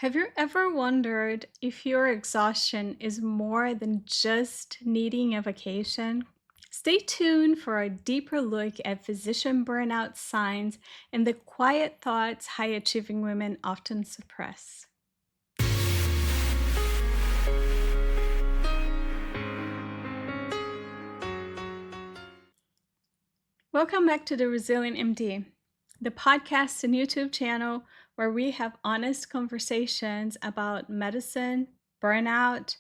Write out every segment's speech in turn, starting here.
Have you ever wondered if your exhaustion is more than just needing a vacation? Stay tuned for a deeper look at physician burnout signs and the quiet thoughts high achieving women often suppress. Welcome back to the Resilient MD, the podcast and YouTube channel where we have honest conversations about medicine, burnout,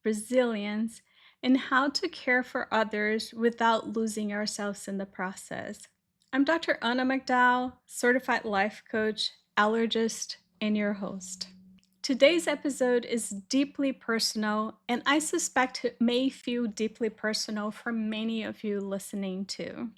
resilience, and how to care for others without losing ourselves in the process. I'm Dr. Anna McDowell, certified life coach, allergist, and your host. Today's episode is deeply personal, and I suspect it may feel deeply personal for many of you listening too.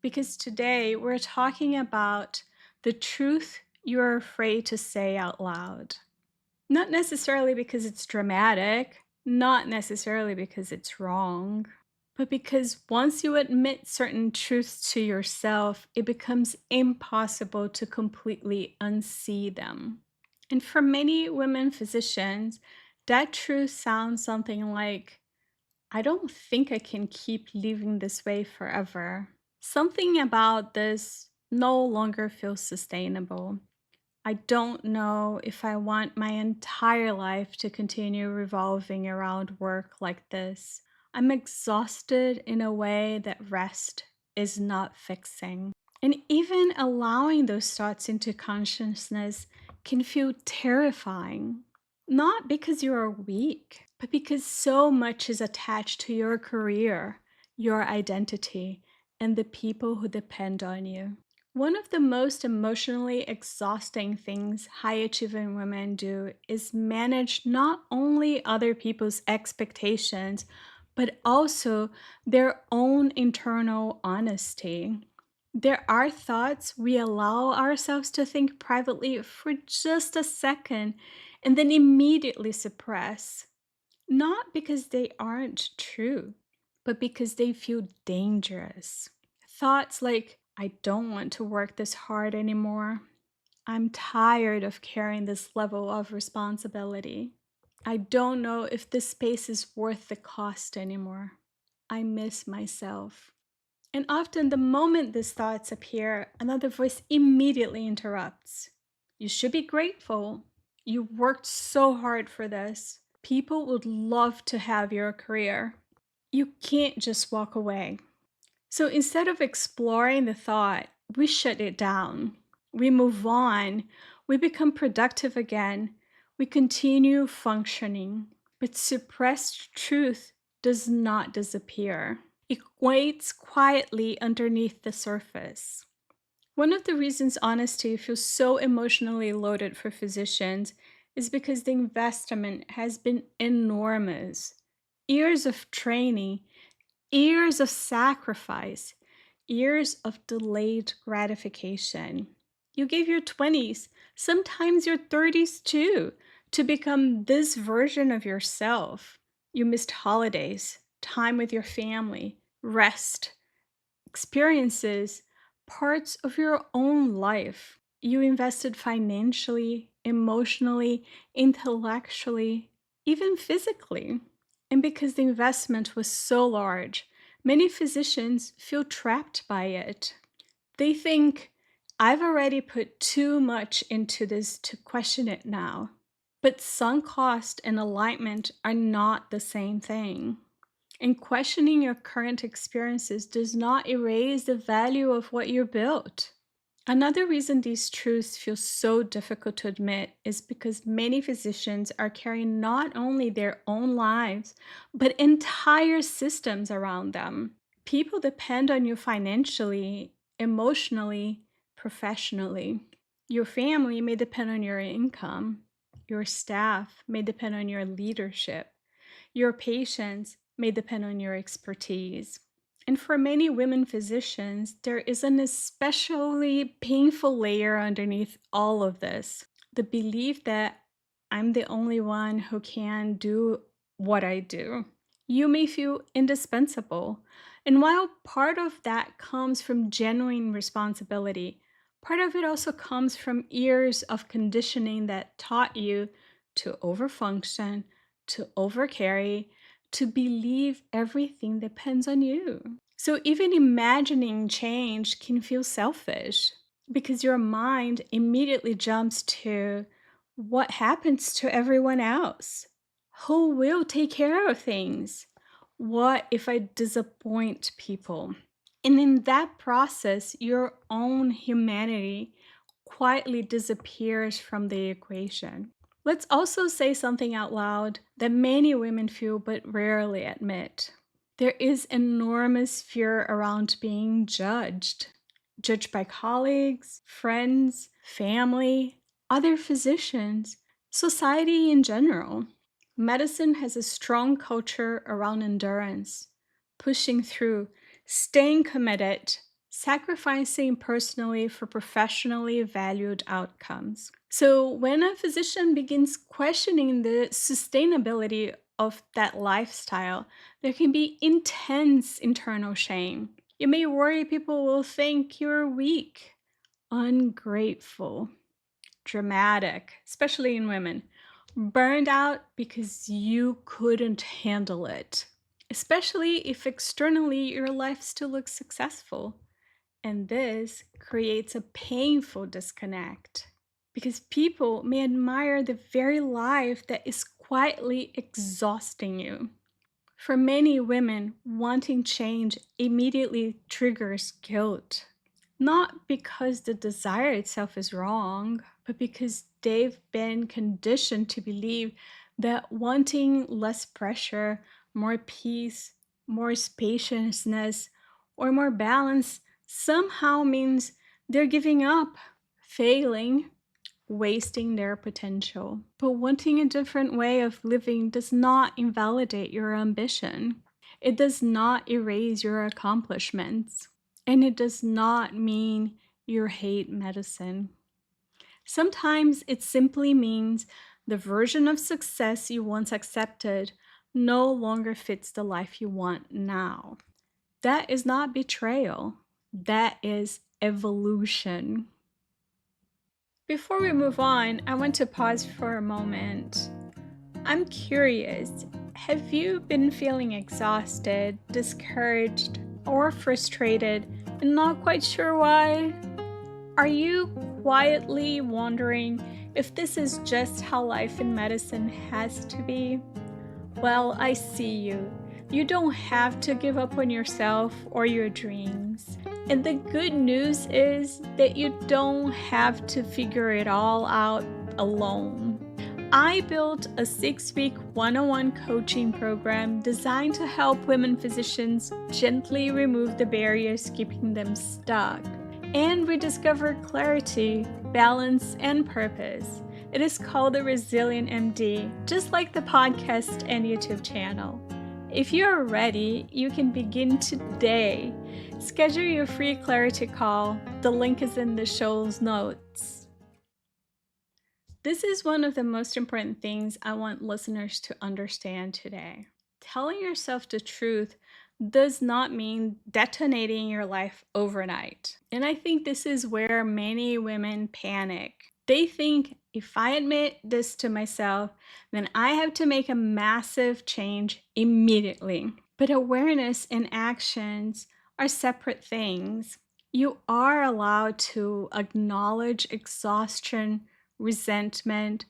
Because today we're talking about the truth you're afraid to say out loud. Not necessarily because it's dramatic, not necessarily because it's wrong, but because once you admit certain truths to yourself, it becomes impossible to completely unsee them. And for many women physicians, that truth sounds something like, I don't think I can keep living this way forever. Something about this no longer feels sustainable. I don't know if I want my entire life to continue revolving around work like this. I'm exhausted in a way that rest is not fixing. And even allowing those thoughts into consciousness can feel terrifying. Not because you are weak, but because so much is attached to your career, your identity, and the people who depend on you. One of the most emotionally exhausting things high achieving women do is manage not only other people's expectations, but also their own internal honesty. There are thoughts we allow ourselves to think privately for just a second and then immediately suppress, not because they aren't true, but because they feel dangerous. Thoughts like, I don't want to work this hard anymore. I'm tired of carrying this level of responsibility. I don't know if this space is worth the cost anymore. I miss myself. And often, the moment these thoughts appear, another voice immediately interrupts. You should be grateful. You worked so hard for this. People would love to have your career. You can't just walk away. So instead of exploring the thought, we shut it down. We move on. We become productive again. We continue functioning. But suppressed truth does not disappear. It waits quietly underneath the surface. One of the reasons honesty feels so emotionally loaded for physicians is because the investment has been enormous. Years of training, years of sacrifice, years of delayed gratification. You gave your 20s, sometimes your 30s too, to become this version of yourself. You missed holidays, time with your family, rest, experiences, parts of your own life. You invested financially, emotionally, intellectually, even physically. And because the investment was so large, many physicians feel trapped by it. They think, I've already put too much into this to question it now. But sunk cost and alignment are not the same thing. And questioning your current experiences does not erase the value of what you built. Another reason these truths feel so difficult to admit is because many physicians are carrying not only their own lives, but entire systems around them. People depend on you financially, emotionally, professionally. Your family may depend on your income. Your staff may depend on your leadership. Your patients may depend on your expertise. And for many women physicians, there is an especially painful layer underneath all of this, the belief that I'm the only one who can do what I do. You may feel indispensable. And while part of that comes from genuine responsibility, Part of it also comes from years of conditioning that taught you to overfunction, to overcarry, to believe everything depends on you. So even imagining change can feel selfish because your mind immediately jumps to what happens to everyone else? Who will take care of things? What if I disappoint people? And in that process, your own humanity quietly disappears from the equation. Let's also say something out loud that many women feel but rarely admit. There is enormous fear around being judged. Judged by colleagues, friends, family, other physicians, society in general. Medicine has a strong culture around endurance, pushing through, staying committed, sacrificing personally for professionally valued outcomes. So, when a physician begins questioning the sustainability of that lifestyle, there can be intense internal shame. You may worry people will think you're weak, ungrateful, dramatic, especially in women, burned out because you couldn't handle it, especially if externally your life still looks successful. And this creates a painful disconnect because people may admire the very life that is quietly exhausting you. For many women, wanting change immediately triggers guilt. Not because the desire itself is wrong, but because they've been conditioned to believe that wanting less pressure, more peace, more spaciousness, or more balance somehow means they're giving up, failing, wasting their potential. But wanting a different way of living does not invalidate your ambition. It does not erase your accomplishments. And it does not mean you hate medicine. Sometimes it simply means the version of success you once accepted no longer fits the life you want now. That is not betrayal, that is evolution. Before we move on, I want to pause for a moment. I'm curious, have you been feeling exhausted, discouraged, or frustrated and not quite sure why? Are you quietly wondering if this is just how life in medicine has to be? Well, I see you. You don't have to give up on yourself or your dreams. And the good news is that you don't have to figure it all out alone. I built a 6-week one-on-one coaching program designed to help women physicians gently remove the barriers keeping them stuck and rediscover clarity, balance, and purpose. It is called the Resilient MD, just like the podcast and YouTube channel. If you are ready, you can begin today. Schedule your free clarity call. The link is in the show's notes. This is one of the most important things I want listeners to understand today. Telling yourself the truth does not mean detonating your life overnight. And I think this is where many women panic. They think if I admit this to myself, then I have to make a massive change immediately. But awareness and actions are separate things. You are allowed to acknowledge exhaustion, resentment,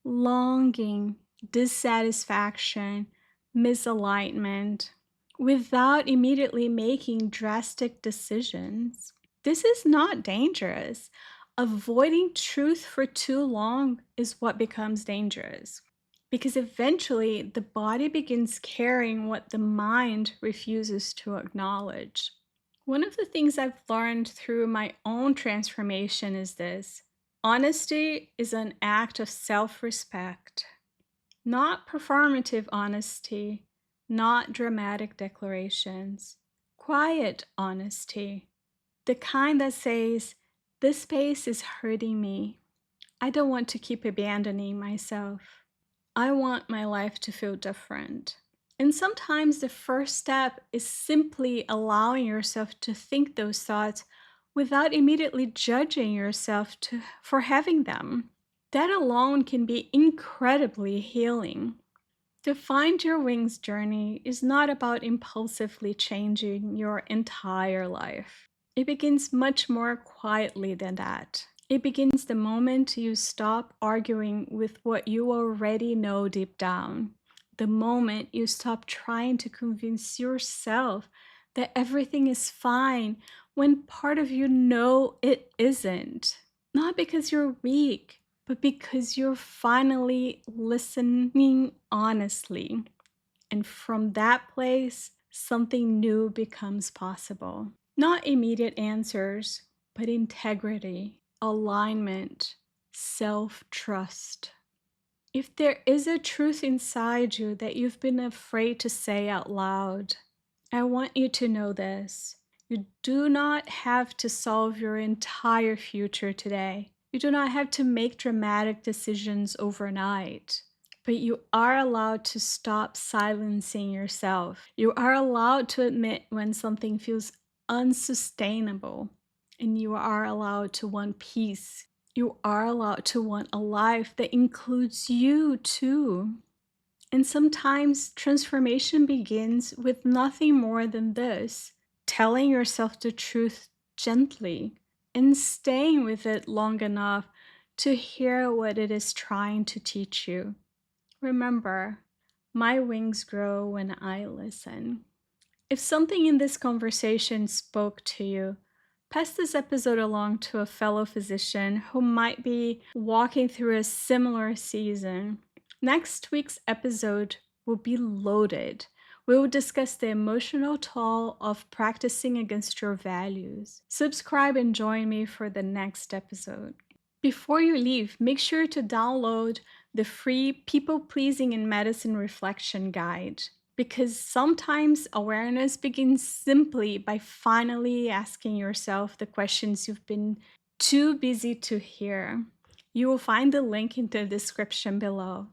longing, dissatisfaction, misalignment without immediately making drastic decisions. This is not dangerous. Avoiding truth for too long is what becomes dangerous because eventually the body begins carrying what the mind refuses to acknowledge. One of the things I've learned through my own transformation is this: honesty is an act of self respect, not performative honesty, not dramatic declarations, quiet honesty, the kind that says, "This space is hurting me. I don't want to keep abandoning myself. I want my life to feel different." And sometimes the first step is simply allowing yourself to think those thoughts without immediately judging yourself for having them. That alone can be incredibly healing. To find your wings journey is not about impulsively changing your entire life. It begins much more quietly than that. It begins the moment you stop arguing with what you already know deep down. The moment you stop trying to convince yourself that everything is fine when part of you know it isn't. Not because you're weak, but because you're finally listening honestly. And from that place, something new becomes possible. Not immediate answers, but integrity, alignment, self trust. If there is a truth inside you that you've been afraid to say out loud, I want you to know this. You do not have to solve your entire future today. You do not have to make dramatic decisions overnight. But you are allowed to stop silencing yourself. You are allowed to admit when something feels unsustainable. And you are allowed to want peace. You are allowed to want a life that includes you too. And sometimes transformation begins with nothing more than this: telling yourself the truth gently and staying with it long enough to hear what it is trying to teach you. Remember, my wings grow when I listen. If something in this conversation spoke to you, pass this episode along to a fellow physician who might be walking through a similar season. Next week's episode will be loaded. We will discuss the emotional toll of practicing against your values. Subscribe and join me for the next episode. Before you leave, make sure to download the free People Pleasing in Medicine Reflection Guide, because sometimes awareness begins simply by finally asking yourself the questions you've been too busy to hear. You will find the link in the description below.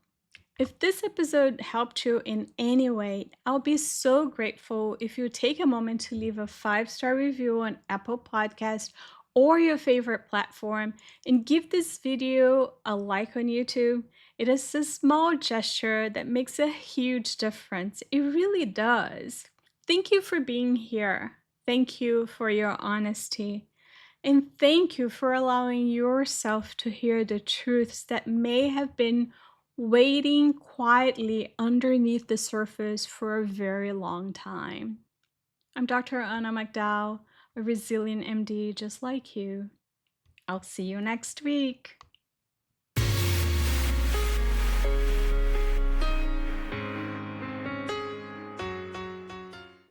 If this episode helped you in any way, I'll be so grateful if you take a moment to leave a 5-star review on Apple Podcast or your favorite platform, and give this video a like on YouTube. It is a small gesture that makes a huge difference. It really does. Thank you for being here. Thank you for your honesty. And thank you for allowing yourself to hear the truths that may have been waiting quietly underneath the surface for a very long time. I'm Dr. Anna McDowell, a resilient MD just like you. I'll see you next week.